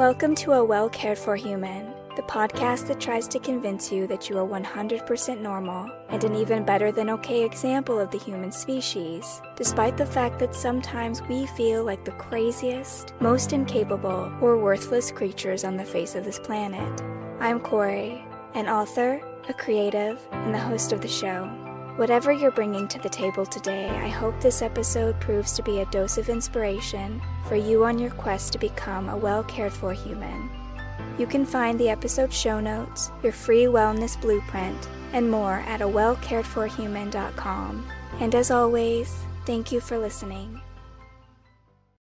Welcome to A Well Cared For Human, the podcast that tries to convince you that you are 100% normal and an even better than okay example of the human species, despite the fact that sometimes we feel like the craziest, most incapable, or worthless creatures on the face of this planet. I'm Kory, an author, a creative, and the host of the show. Whatever you're bringing to the table today, I hope this episode proves to be a dose of inspiration for you on your quest to become a well-cared-for human. You can find the episode show notes, your free wellness blueprint, and more at awellcaredforhuman.com. And as always, thank you for listening.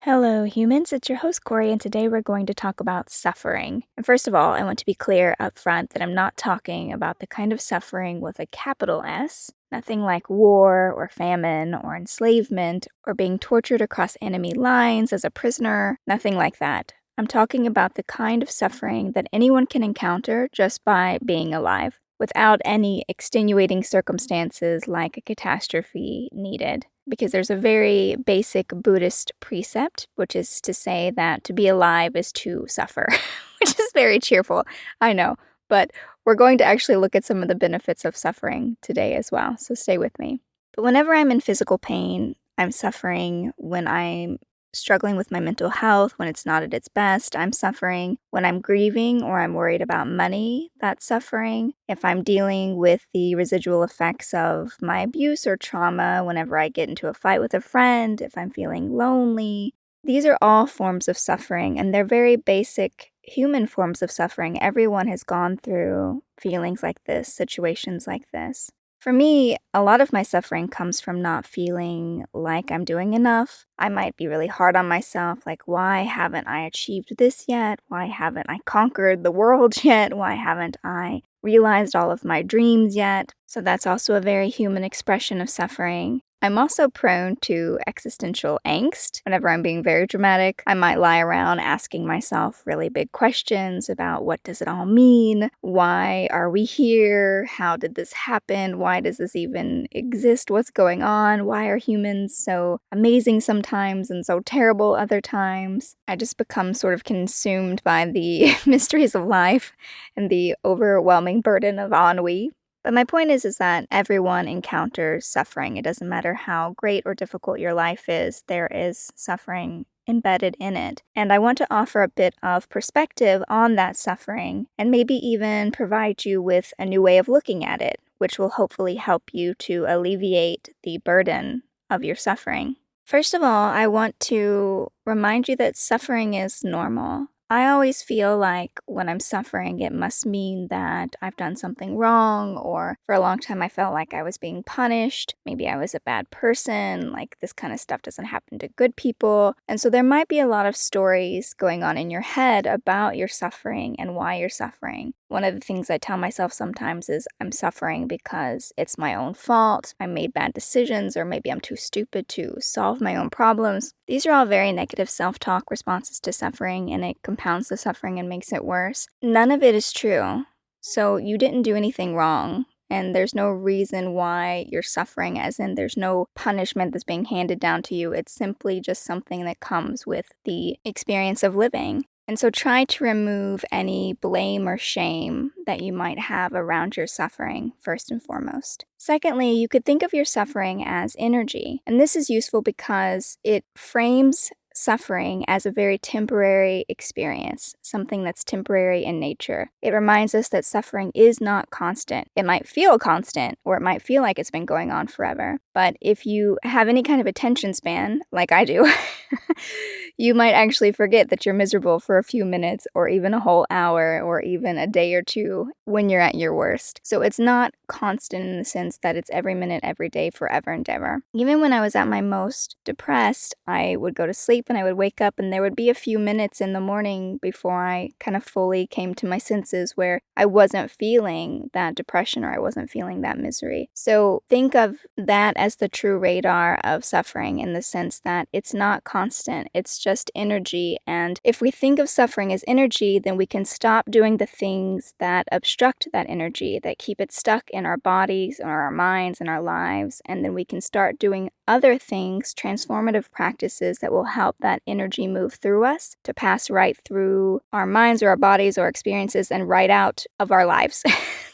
Hello humans, it's your host Kory, and today we're going to talk about suffering. And first of all, I want to be clear up front that I'm not talking about the kind of suffering with a capital S, nothing like war or famine or enslavement or being tortured across enemy lines as a prisoner, nothing like that. I'm talking about the kind of suffering that anyone can encounter just by being alive, without any extenuating circumstances like a catastrophe needed. Because there's a very basic Buddhist precept, which is to say that to be alive is to suffer, which is very cheerful, I know. But we're going to actually look at some of the benefits of suffering today as well, so stay with me. But whenever I'm in physical pain, I'm suffering. When I'm struggling with my mental health, when it's not at its best, I'm suffering. When I'm grieving or I'm worried about money, that's suffering. If I'm dealing with the residual effects of my abuse or trauma, whenever I get into a fight with a friend, if I'm feeling lonely, these are all forms of suffering, and they're very basic human forms of suffering. Everyone has gone through feelings like this, situations like this. For me, a lot of my suffering comes from not feeling like I'm doing enough. I might be really hard on myself, like, why haven't I achieved this yet? Why haven't I conquered the world yet? Why haven't I realized all of my dreams yet? So that's also a very human expression of suffering. I'm also prone to existential angst. Whenever I'm being very dramatic, I might lie around asking myself really big questions about what does it all mean? Why are we here? How did this happen? Why does this even exist? What's going on? Why are humans so amazing sometimes and so terrible other times? I just become sort of consumed by the mysteries of life and the overwhelming burden of ennui. But my point is that everyone encounters suffering. It doesn't matter how great or difficult your life is, there is suffering embedded in it. And I want to offer a bit of perspective on that suffering and maybe even provide you with a new way of looking at it, which will hopefully help you to alleviate the burden of your suffering. First of all, I want to remind you that suffering is normal. I always feel like when I'm suffering, it must mean that I've done something wrong, or for a long time I felt like I was being punished. Maybe I was a bad person, like this kind of stuff doesn't happen to good people. And so there might be a lot of stories going on in your head about your suffering and why you're suffering. One of the things I tell myself sometimes is I'm suffering because it's my own fault. I made bad decisions, or maybe I'm too stupid to solve my own problems. These are all very negative self-talk responses to suffering, and it compounds the suffering and makes it worse. None of it is true. So you didn't do anything wrong, and there's no reason why you're suffering, as in there's no punishment that's being handed down to you. It's simply just something that comes with the experience of living. And so try to remove any blame or shame that you might have around your suffering, first and foremost. Secondly, you could think of your suffering as energy. And this is useful because it frames suffering as a very temporary experience, something that's temporary in nature. It reminds us that suffering is not constant. It might feel constant, or it might feel like it's been going on forever. But if you have any kind of attention span, like I do, you might actually forget that you're miserable for a few minutes, or even a whole hour, or even a day or two when you're at your worst. So it's not constant in the sense that it's every minute, every day, forever and ever. Even when I was at my most depressed, I would go to sleep and I would wake up, and there would be a few minutes in the morning before I kind of fully came to my senses where I wasn't feeling that depression, or I wasn't feeling that misery. So think of that as the true radar of suffering, in the sense that it's not constant, it's just energy. And if we think of suffering as energy, then we can stop doing the things that obstruct that energy, that keep it stuck in our bodies or our minds and our lives, and then we can start doing other things, transformative practices that will help that energy move through us to pass right through our minds or our bodies or experiences and right out of our lives.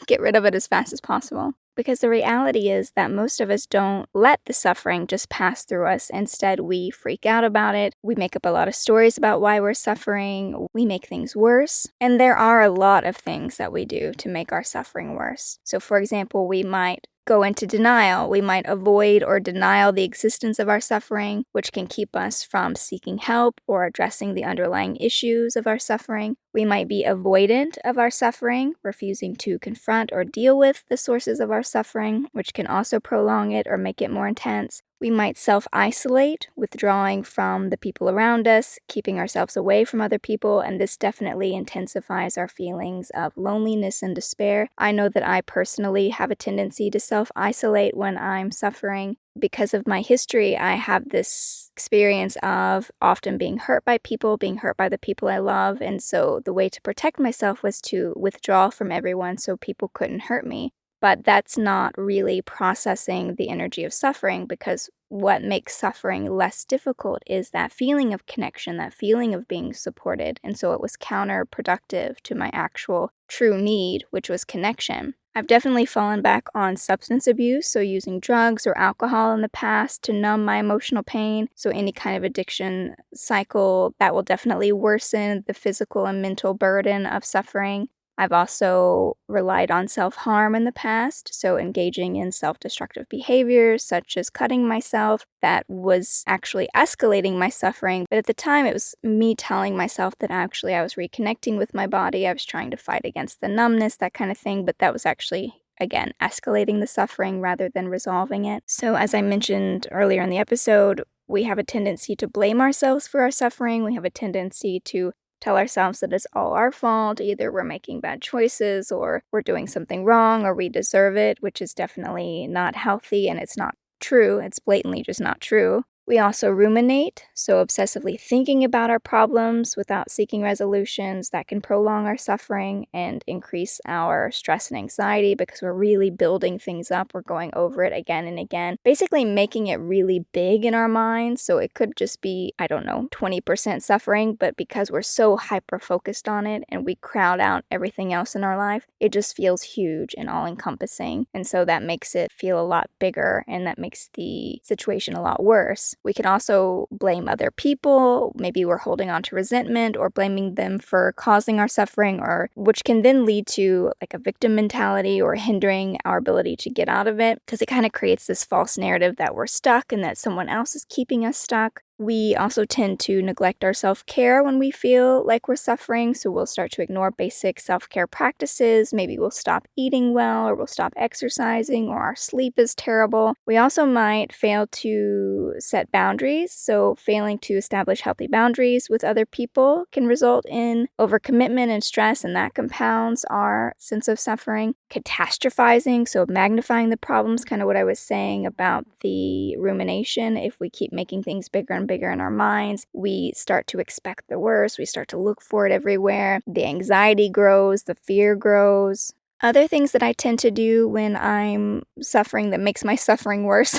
Get rid of it as fast as possible. Because the reality is that most of us don't let the suffering just pass through us. Instead, we freak out about it. We make up a lot of stories about why we're suffering. We make things worse. And there are a lot of things that we do to make our suffering worse. So, for example, we might go into denial. We might avoid or deny the existence of our suffering, which can keep us from seeking help or addressing the underlying issues of our suffering. We might be avoidant of our suffering, refusing to confront or deal with the sources of our suffering, which can also prolong it or make it more intense. We might self-isolate, withdrawing from the people around us, keeping ourselves away from other people, and this definitely intensifies our feelings of loneliness and despair. I know that I personally have a tendency to self-isolate when I'm suffering. Because of my history, I have this experience of often being hurt by people, being hurt by the people I love, and so the way to protect myself was to withdraw from everyone so people couldn't hurt me. But that's not really processing the energy of suffering, because what makes suffering less difficult is that feeling of connection, that feeling of being supported. And so it was counterproductive to my actual true need, which was connection. I've definitely fallen back on substance abuse, so using drugs or alcohol in the past to numb my emotional pain. So any kind of addiction cycle, that will definitely worsen the physical and mental burden of suffering. I've also relied on self-harm in the past, so engaging in self-destructive behaviors such as cutting myself. That was actually escalating my suffering, but at the time it was me telling myself that actually I was reconnecting with my body, I was trying to fight against the numbness, that kind of thing, but that was actually, again, escalating the suffering rather than resolving it. So as I mentioned earlier in the episode, we have a tendency to blame ourselves for our suffering. We have a tendency to tell ourselves that it's all our fault. Either we're making bad choices or we're doing something wrong or we deserve it, which is definitely not healthy and it's not true. It's blatantly just not true. We also ruminate, so obsessively thinking about our problems without seeking resolutions. That can prolong our suffering and increase our stress and anxiety because we're really building things up. We're going over it again and again, basically making it really big in our minds. So it could just be, 20% suffering, but because we're so hyper-focused on it and we crowd out everything else in our life, it just feels huge and all-encompassing. And so that makes it feel a lot bigger and that makes the situation a lot worse. We can also blame other people. Maybe we're holding on to resentment or blaming them for causing our suffering, or which can then lead to like a victim mentality or hindering our ability to get out of it, because it kind of creates this false narrative that we're stuck and that someone else is keeping us stuck. We also tend to neglect our self-care when we feel like we're suffering, so we'll start to ignore basic self-care practices. Maybe we'll stop eating well, or we'll stop exercising, or our sleep is terrible. We also might fail to set boundaries, so failing to establish healthy boundaries with other people can result in overcommitment and stress, and that compounds our sense of suffering. Catastrophizing, so magnifying the problems, kind of what I was saying about the rumination. If we keep making things bigger and bigger in our minds, we start to expect the worst, we start to look for it everywhere, the anxiety grows, the fear grows. Other things that I tend to do when I'm suffering that makes my suffering worse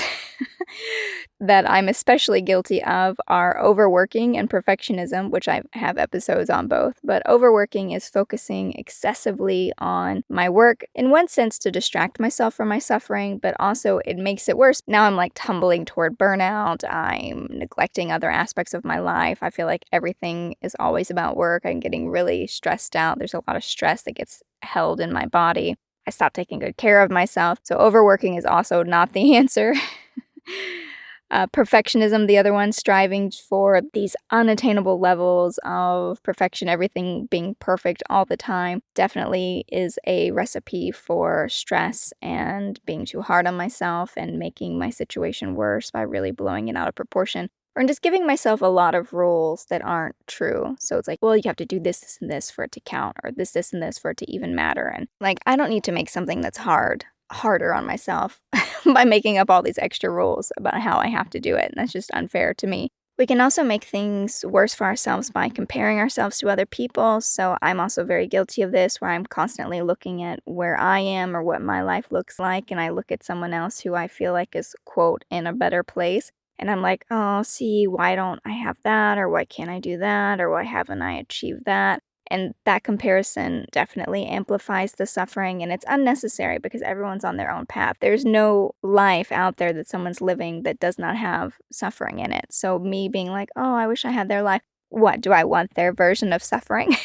that I'm especially guilty of are overworking and perfectionism, which I have episodes on both. But overworking is focusing excessively on my work, in one sense to distract myself from my suffering, but also it makes it worse. Now I'm like tumbling toward burnout. I'm neglecting other aspects of my life. I feel like everything is always about work. I'm getting really stressed out. There's a lot of stress that gets held in my body. I stopped taking good care of myself. So overworking is also not the answer. Perfectionism, the other one, striving for these unattainable levels of perfection, everything being perfect all the time, definitely is a recipe for stress and being too hard on myself and making my situation worse by really blowing it out of proportion. Or just giving myself a lot of rules that aren't true. So it's like, well, you have to do this, and this for it to count, or this, and this for it to even matter. And like, I don't need to make something that's harder on myself by making up all these extra rules about how I have to do it. And that's just unfair to me. We can also make things worse for ourselves by comparing ourselves to other people. So I'm also very guilty of this, where I'm constantly looking at where I am or what my life looks like. And I look at someone else who I feel like is, quote, in a better place. And I'm like, oh, see, why don't I have that? Or why can't I do that? Or why haven't I achieved that? And that comparison definitely amplifies the suffering, and it's unnecessary because everyone's on their own path. There's no life out there that someone's living that does not have suffering in it. So me being like, oh, I wish I had their life. What, do I want their version of suffering?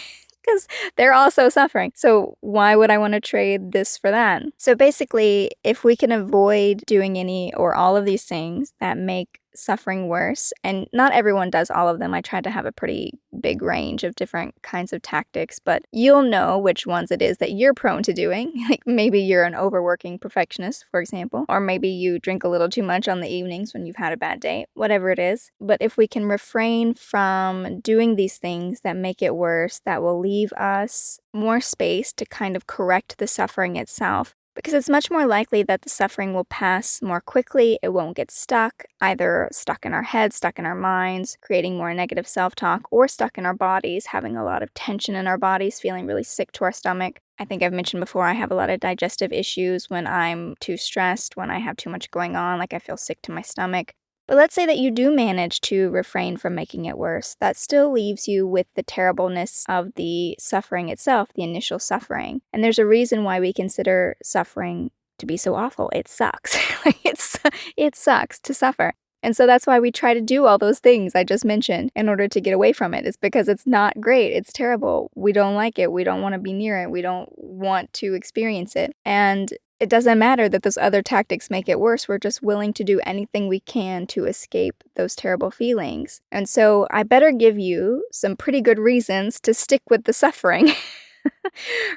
Because they're also suffering. So why would I want to trade this for that? So basically, if we can avoid doing any or all of these things that make suffering worse, and not everyone does all of them. I try to have a pretty big range of different kinds of tactics, but you'll know which ones it is that you're prone to doing. Like maybe you're an overworking perfectionist, for example, or maybe you drink a little too much on the evenings when you've had a bad day, whatever it is. But if we can refrain from doing these things that make it worse, that will leave us more space to kind of correct the suffering itself. Because it's much more likely that the suffering will pass more quickly, it won't get stuck, either stuck in our heads, stuck in our minds, creating more negative self-talk, or stuck in our bodies, having a lot of tension in our bodies, feeling really sick to our stomach. I think I've mentioned before, I have a lot of digestive issues when I'm too stressed, when I have too much going on, like I feel sick to my stomach. But let's say that you do manage to refrain from making it worse. That still leaves you with the terribleness of the suffering itself, the initial suffering. And there's a reason why we consider suffering to be so awful. It sucks. It sucks to suffer. And so that's why we try to do all those things I just mentioned in order to get away from it. It's because it's not great. It's terrible. We don't like it. We don't want to be near it. We don't want to experience it. And it doesn't matter that those other tactics make it worse. We're just willing to do anything we can to escape those terrible feelings. And so I better give you some pretty good reasons to stick with the suffering.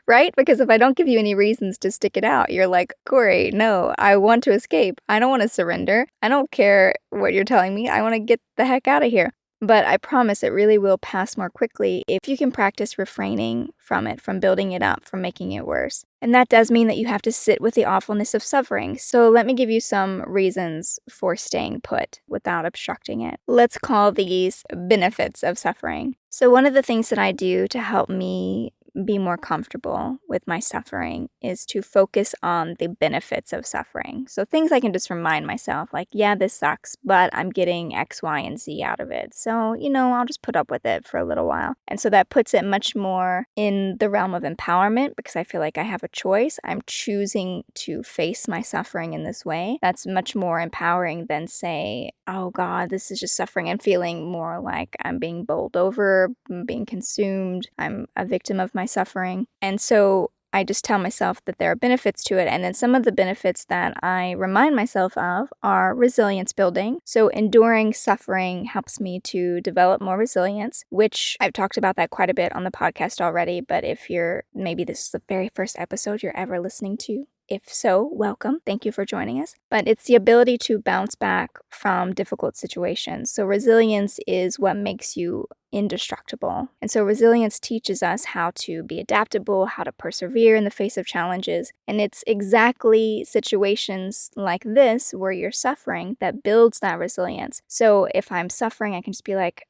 Right? Because if I don't give you any reasons to stick it out, you're like, Kory, no, I want to escape. I don't want to surrender. I don't care what you're telling me. I want to get the heck out of here. But I promise it really will pass more quickly if you can practice refraining from it, from building it up, from making it worse. And that does mean that you have to sit with the awfulness of suffering. So let me give you some reasons for staying put without obstructing it. Let's call these benefits of suffering. So one of the things that I do to help me be more comfortable with my suffering is to focus on the benefits of suffering. So things I can just remind myself, like, yeah, this sucks, but I'm getting X, Y, and Z out of it. So, I'll just put up with it for a little while. And so that puts it much more in the realm of empowerment because I feel like I have a choice. I'm choosing to face my suffering in this way. That's much more empowering than say, oh God, this is just suffering, and feeling more like I'm being bowled over, being consumed. I'm a victim of my suffering. And so I just tell myself that there are benefits to it. And then some of the benefits that I remind myself of are resilience building. So enduring suffering helps me to develop more resilience, which I've talked about that quite a bit on the podcast already. But if maybe this is the very first episode you're ever listening to, if so, welcome. Thank you for joining us. But it's the ability to bounce back from difficult situations. So resilience is what makes you indestructible. And so resilience teaches us how to be adaptable, how to persevere in the face of challenges. And it's exactly situations like this where you're suffering that builds that resilience. So if I'm suffering, I can just be like,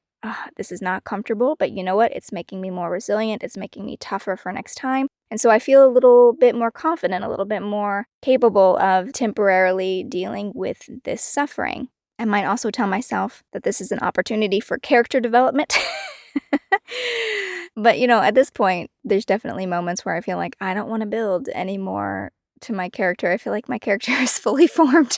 this is not comfortable, but you know what? It's making me more resilient. It's making me tougher for next time. And so I feel a little bit more confident, a little bit more capable of temporarily dealing with this suffering. I might also tell myself that this is an opportunity for character development. But, at this point, there's definitely moments where I feel like I don't want to build any more to my character. I feel like my character is fully formed.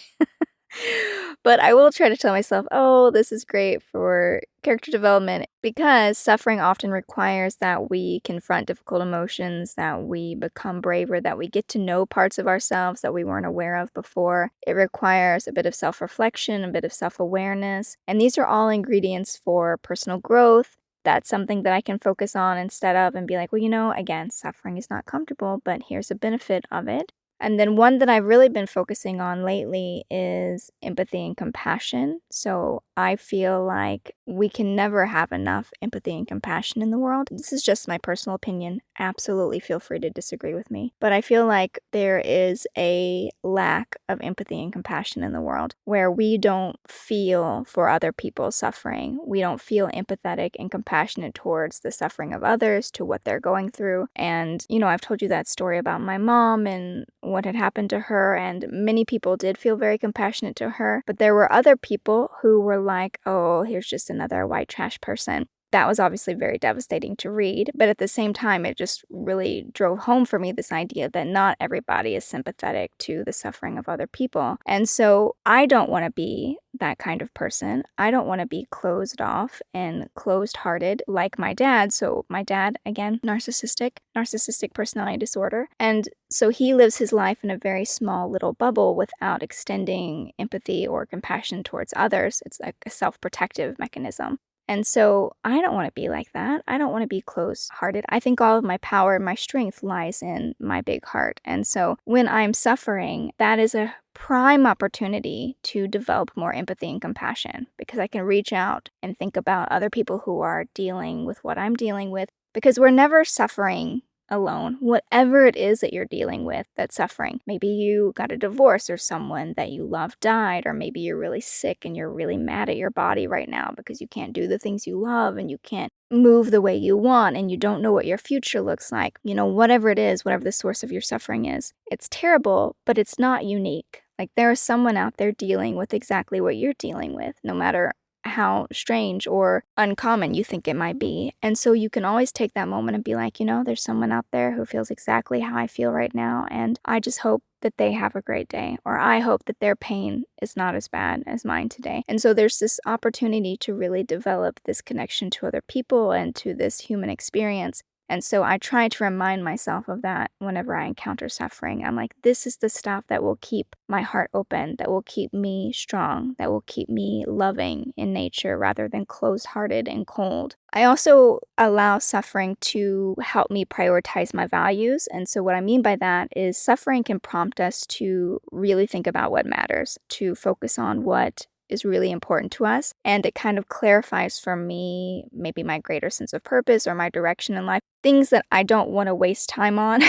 But I will try to tell myself, oh, this is great for character development, because suffering often requires that we confront difficult emotions, that we become braver, that we get to know parts of ourselves that we weren't aware of before. It requires a bit of self-reflection, a bit of self-awareness, and these are all ingredients for personal growth. That's something that I can focus on instead of and be like, well, again, suffering is not comfortable, but here's a benefit of it. And then one that I've really been focusing on lately is empathy and compassion. So I feel like we can never have enough empathy and compassion in the world. This is just my personal opinion. Absolutely feel free to disagree with me. But I feel like there is a lack of empathy and compassion in the world where we don't feel for other people's suffering. We don't feel empathetic and compassionate towards the suffering of others, to what they're going through. And, I've told you that story about my mom and what had happened to her, and many people did feel very compassionate to her, but there were other people who were like, oh, here's just another white trash person. That was obviously very devastating to read, but at the same time, it just really drove home for me this idea that not everybody is sympathetic to the suffering of other people. And so I don't want to be that kind of person. I don't want to be closed off and closed-hearted like my dad. So my dad, again, narcissistic personality disorder. And so he lives his life in a very small little bubble without extending empathy or compassion towards others. It's like a self-protective mechanism. And so I don't want to be like that. I don't want to be close-hearted. I think all of my power and my strength lies in my big heart. And so when I'm suffering, that is a prime opportunity to develop more empathy and compassion, because I can reach out and think about other people who are dealing with what I'm dealing with, because we're never suffering alone. Whatever it is that you're dealing with that's suffering. Maybe you got a divorce, or someone that you love died, or maybe you're really sick and you're really mad at your body right now because you can't do the things you love and you can't move the way you want and you don't know what your future looks like. Whatever it is, whatever the source of your suffering is, it's terrible, but it's not unique. Like, there is someone out there dealing with exactly what you're dealing with, no matter how strange or uncommon you think it might be. And so you can always take that moment and be like, there's someone out there who feels exactly how I feel right now, and I just hope that they have a great day, or I hope that their pain is not as bad as mine today. And so there's this opportunity to really develop this connection to other people and to this human experience. And so I try to remind myself of that whenever I encounter suffering. I'm like, this is the stuff that will keep my heart open, that will keep me strong, that will keep me loving in nature rather than closed-hearted and cold. I also allow suffering to help me prioritize my values. And so what I mean by that is suffering can prompt us to really think about what matters, to focus on what is really important to us. And it kind of clarifies for me maybe my greater sense of purpose or my direction in life, things that I don't want to waste time on.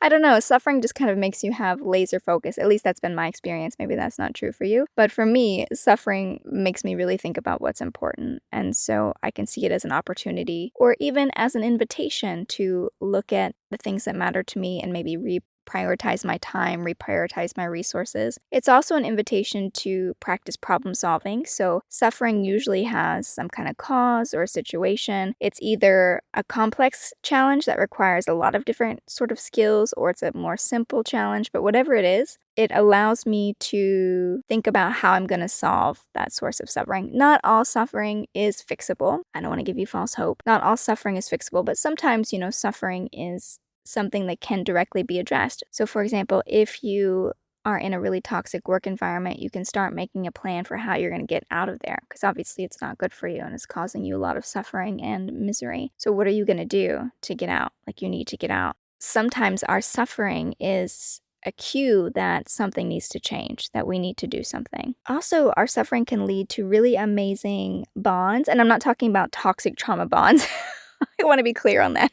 I don't know, suffering just kind of makes you have laser focus. At least that's been my experience. Maybe that's not true for you. But for me, suffering makes me really think about what's important. And so I can see it as an opportunity, or even as an invitation to look at the things that matter to me and maybe prioritize my time, reprioritize my resources. It's also an invitation to practice problem solving. So suffering usually has some kind of cause or situation. It's either a complex challenge that requires a lot of different sort of skills, or it's a more simple challenge. But whatever it is, it allows me to think about how I'm going to solve that source of suffering. Not all suffering is fixable. I don't want to give you false hope. Not all suffering is fixable, but sometimes, suffering is something that can directly be addressed. So for example, if you are in a really toxic work environment, you can start making a plan for how you're going to get out of there, because obviously it's not good for you and it's causing you a lot of suffering and misery. So what are you going to do to get out? Like, you need to get out. Sometimes our suffering is a cue that something needs to change, that we need to do something. Also, our suffering can lead to really amazing bonds, and I'm not talking about toxic trauma bonds. I want to be clear on that.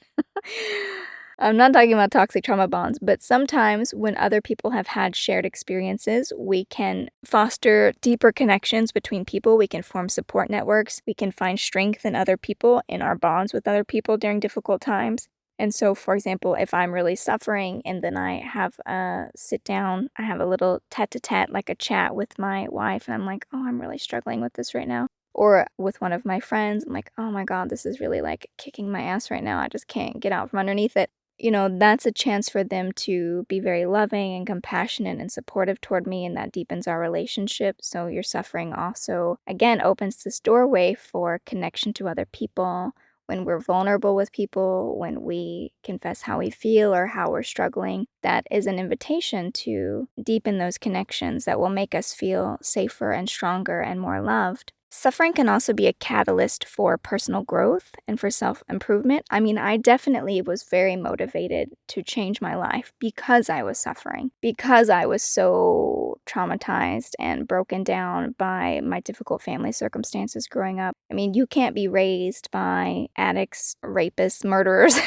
I'm not talking about toxic trauma bonds, but sometimes when other people have had shared experiences, we can foster deeper connections between people. We can form support networks. We can find strength in other people, in our bonds with other people during difficult times. And so, for example, if I'm really suffering and then I have a sit down, I have a little tete-a-tete, like a chat with my wife, and I'm like, oh, I'm really struggling with this right now. Or with one of my friends, I'm like, oh my God, this is really like kicking my ass right now. I just can't get out from underneath it. That's a chance for them to be very loving and compassionate and supportive toward me, and that deepens our relationship. So your suffering also, again, opens this doorway for connection to other people. When we're vulnerable with people, when we confess how we feel or how we're struggling, that is an invitation to deepen those connections that will make us feel safer and stronger and more loved. Suffering can also be a catalyst for personal growth and for self-improvement. I mean, I definitely was very motivated to change my life because I was suffering, because I was so traumatized and broken down by my difficult family circumstances growing up. I mean, you can't be raised by addicts, rapists, murderers,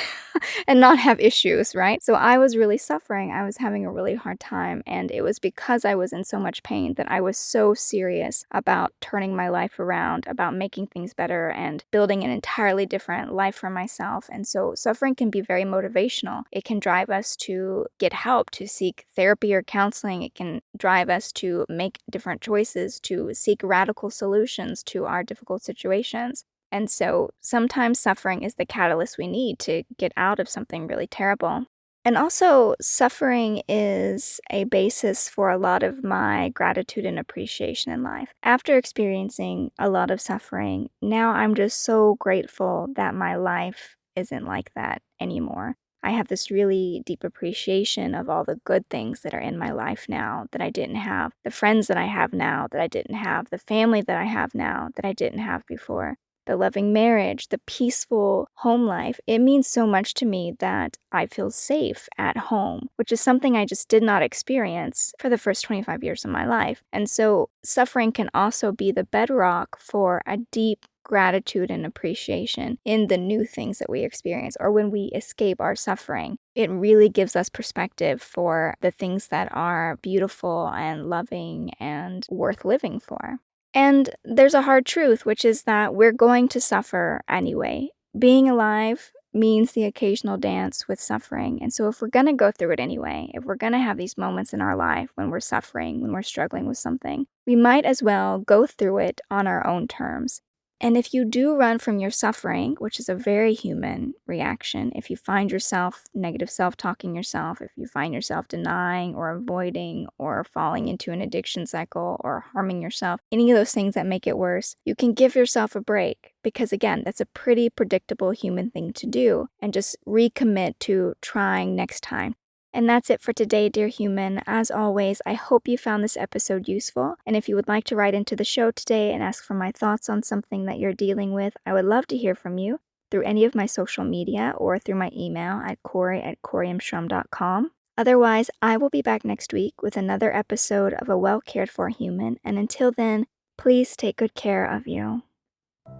and not have issues, right? So I was really suffering. I was having a really hard time, and it was because I was in so much pain that I was so serious about turning my life around, about making things better and building an entirely different life for myself. And so suffering can be very motivational. It can drive us to get help, to seek therapy or counseling. It can drive us to make different choices, to seek radical solutions to our difficult situations. And so sometimes suffering is the catalyst we need to get out of something really terrible. And also, suffering is a basis for a lot of my gratitude and appreciation in life. After experiencing a lot of suffering, now I'm just so grateful that my life isn't like that anymore. I have this really deep appreciation of all the good things that are in my life now that I didn't have, the friends that I have now that I didn't have, the family that I have now that I didn't have before, the loving marriage, the peaceful home life. It means so much to me that I feel safe at home, which is something I just did not experience for the first 25 years of my life. And so suffering can also be the bedrock for a deep gratitude and appreciation in the new things that we experience, or when we escape our suffering. It really gives us perspective for the things that are beautiful and loving and worth living for. And there's a hard truth, which is that we're going to suffer anyway. Being alive means the occasional dance with suffering. And so if we're going to go through it anyway, if we're going to have these moments in our life when we're suffering, when we're struggling with something, we might as well go through it on our own terms. And if you do run from your suffering, which is a very human reaction, if you find yourself negative self-talking yourself, if you find yourself denying or avoiding or falling into an addiction cycle or harming yourself, any of those things that make it worse, you can give yourself a break because, again, that's a pretty predictable human thing to do, and just recommit to trying next time. And that's it for today, dear human. As always, I hope you found this episode useful. And if you would like to write into the show today and ask for my thoughts on something that you're dealing with, I would love to hear from you through any of my social media or through my email at Kory@koryamshrum.com. Otherwise, I will be back next week with another episode of A Well Cared For Human. And until then, please take good care of you.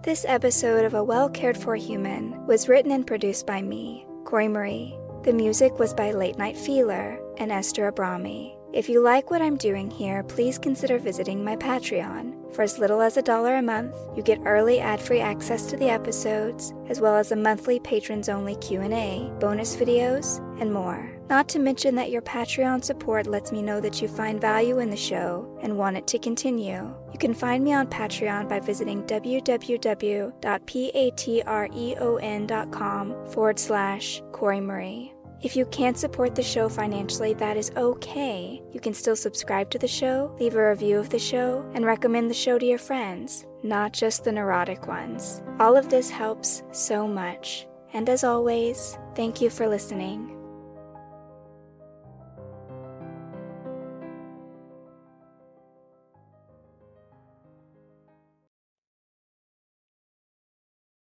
This episode of A Well Cared For Human was written and produced by me, Kory Marie. The music was by Late Night Feeler and Esther Abrami. If you like what I'm doing here, please consider visiting my Patreon. For as little as $1 a month, you get early ad-free access to the episodes, as well as a monthly patrons-only Q&A, bonus videos, and more. Not to mention that your Patreon support lets me know that you find value in the show and want it to continue. You can find me on Patreon by visiting www.patreon.com/Kory Marie. If you can't support the show financially, that is okay. You can still subscribe to the show, leave a review of the show, and recommend the show to your friends, not just the neurotic ones. All of this helps so much. And as always, thank you for listening.